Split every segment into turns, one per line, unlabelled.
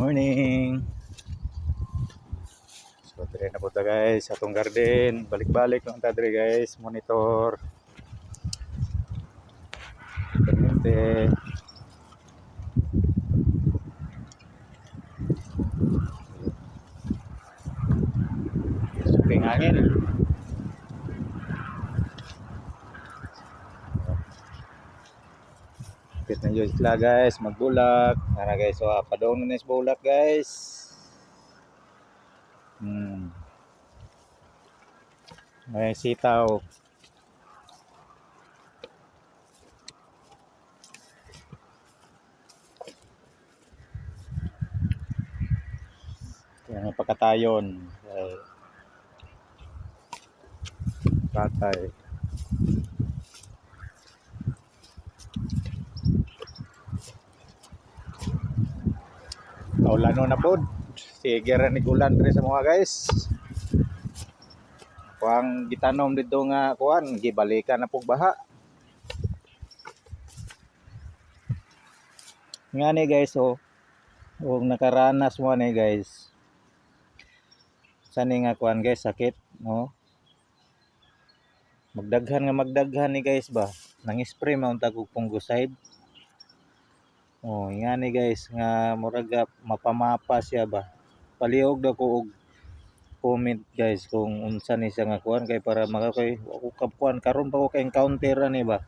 Morning. So dire na po ta guys sa atong garden. Balik-balik lang ta dire guys, monitor. Permente. Suping hangin. Kapit na yun sila guys, magbulak. Tara guys, so padong na sa bulak guys. May sitaw. Yan ang pagkatayon. Patay. Kaulano na po. Sige ra ni ulan diri sa mga guys. Kuang gitanom dito nga kuan, gibalikan na pug baha. Nga ni guys, kung nakaranas mo ni guys. Sani nga kuan guys, sakit, no? Magdaghan ni guys ba. Nang spray man tag og fungicide. Nga ni guys nga murag mapamapa siya ba. Palihog daw ko og comment guys kung unsa ni siya nga kuan kay para makakoy ako kapuan karon pa ko ka encounter ani ba.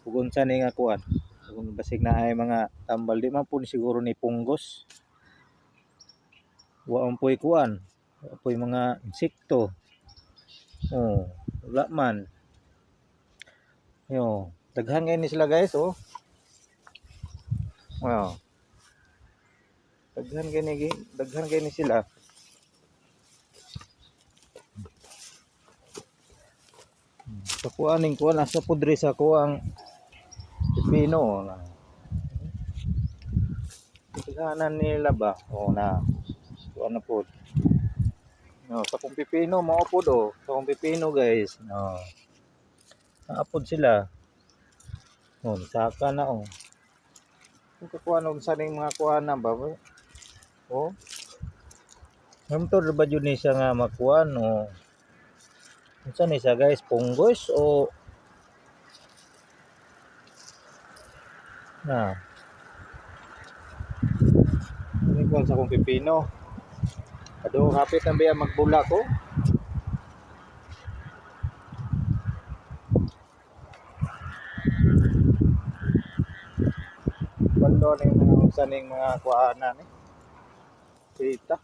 Kung unsa ni nga kuan. Kung basig na ay mga tambal di man po siguro ni punggos. Wa man poy kuan. Wa poy mga insekto. Wala man. Daghan ni sila guys, Wow. Daghan gani sila. Sa kuaning kuan asa pudre sa kuang pipino na. Tighanan nila ba? Na. Kuan na pud. Sa kung pipino mao pud sa kung pipino guys. Naapod sila. Saka na Kung kakuan og saning mga kuan na ba? Namtor ba jud ni siya nga makuan unsa ni siya guys, punggos o na. Ini kuan sa kung pipino. Ado hapit na biya magbula ko. Bando ning mga usaning mga kuanan ni. Sita.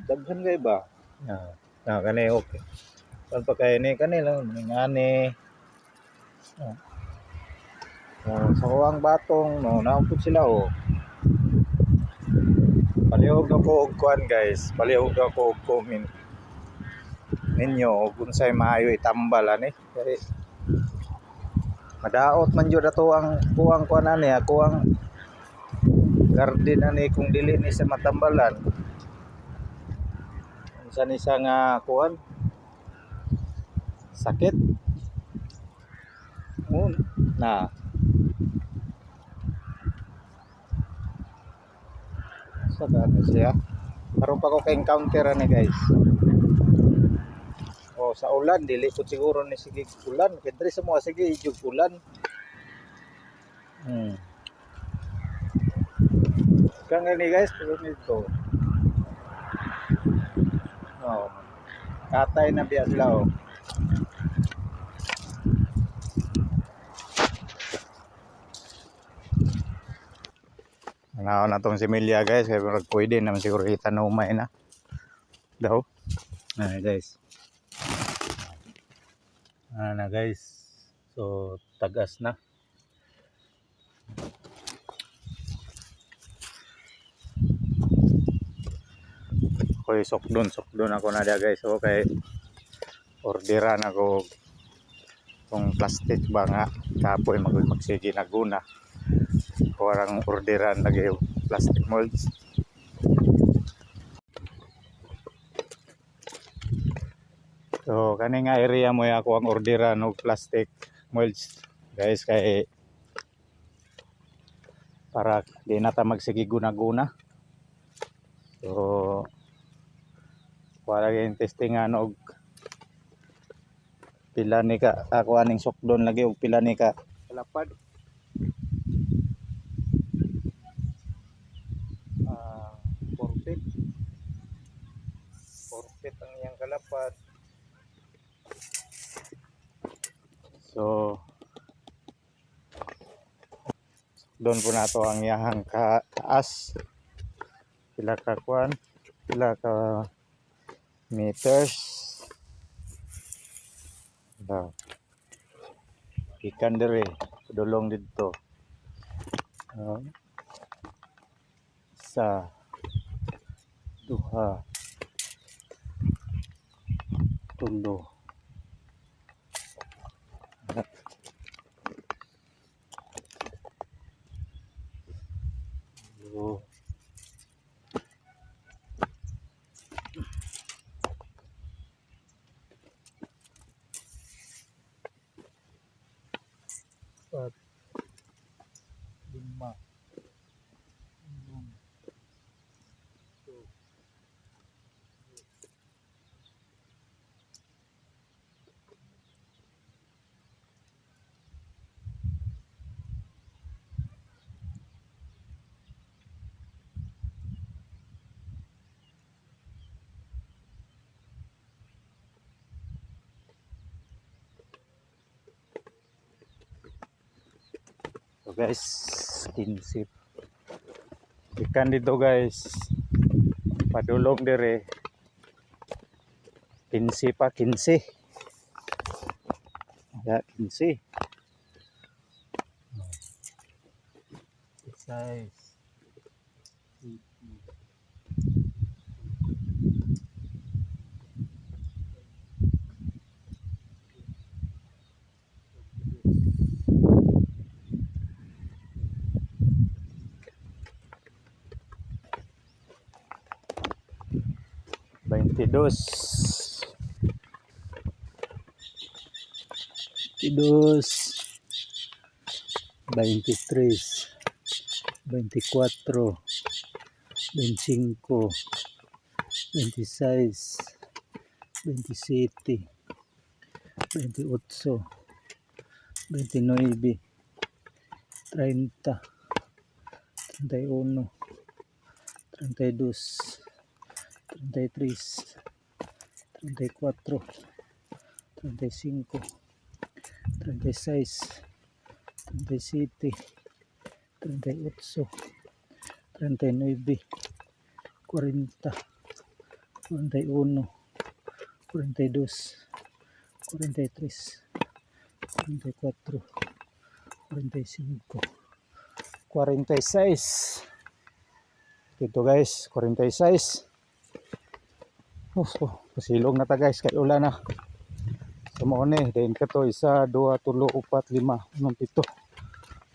Daghan kay ba? Kani okay. Kan pa kay ni kanila ngani. Sa kuwang batong naupod sila Palihog na ko og kuan guys, palihog na ko og comment ninyo og unsay maayo itambal ani. Kay madaot man jud ato ang kuwang kuan ani, kuwang garden ani kung dili ni sa matambalan. Unsa ni sa nga kuan? Sakit. Na. Saka na siya. Karon pa ko ka-encounter ani guys. Sa ulan dili ko siguro ni sige ulan, kay diri sa mga sige ijog ulan. Kang ni guys, pero nito. Katay na biya sila Naon na tong similya guys, kaya pwede naman siguro itanumay na daw. Guys. Na guys. So tagas na. Koy sokdon ako na dia guys. Kay orderan ako tong plastic ba nga kapoy magsige naguna. Kurang orderan lagi plastic molds. So kani nga area mo ako ang orderan og plastic molds guys, kay para di na ta magsige guna-guna. So wala gyud testingan og pila ni ka ako aning sukdon lagi og pila ni ka kalapad. 4 feet. 4 feet ang iyang kalapad. So doon po nato ang iyahang taas. Pila ka kuan, pila ka meters. Ikan diri padulong didto. Isa, duha, tulo. Apat, lima, enam, tujuh, 15. So guys, 15. Ikan dito guys. Padulong dire. 15 pa, 15. Ya, 15. Size. 22, 23, 24, 25, 26, 27, 28, 29, 30, 31, 32, 33, 34, 35, 36, 37, 38, 39, 40, 41, 42, 43, 44, 45, 46. Dito guys, 46. Pasilong na ta guys, kay ulan na. Sumo ni, dayon ka to, 1, 2, 3, 4, 5, 6, 7,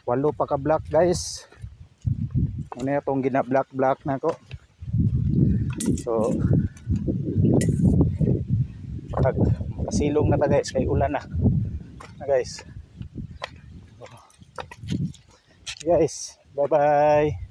8 pa ka black guys. Ano itong gina-black na ko. So pasilong na ta guys, kay ulan na. Guys. Guys, bye bye.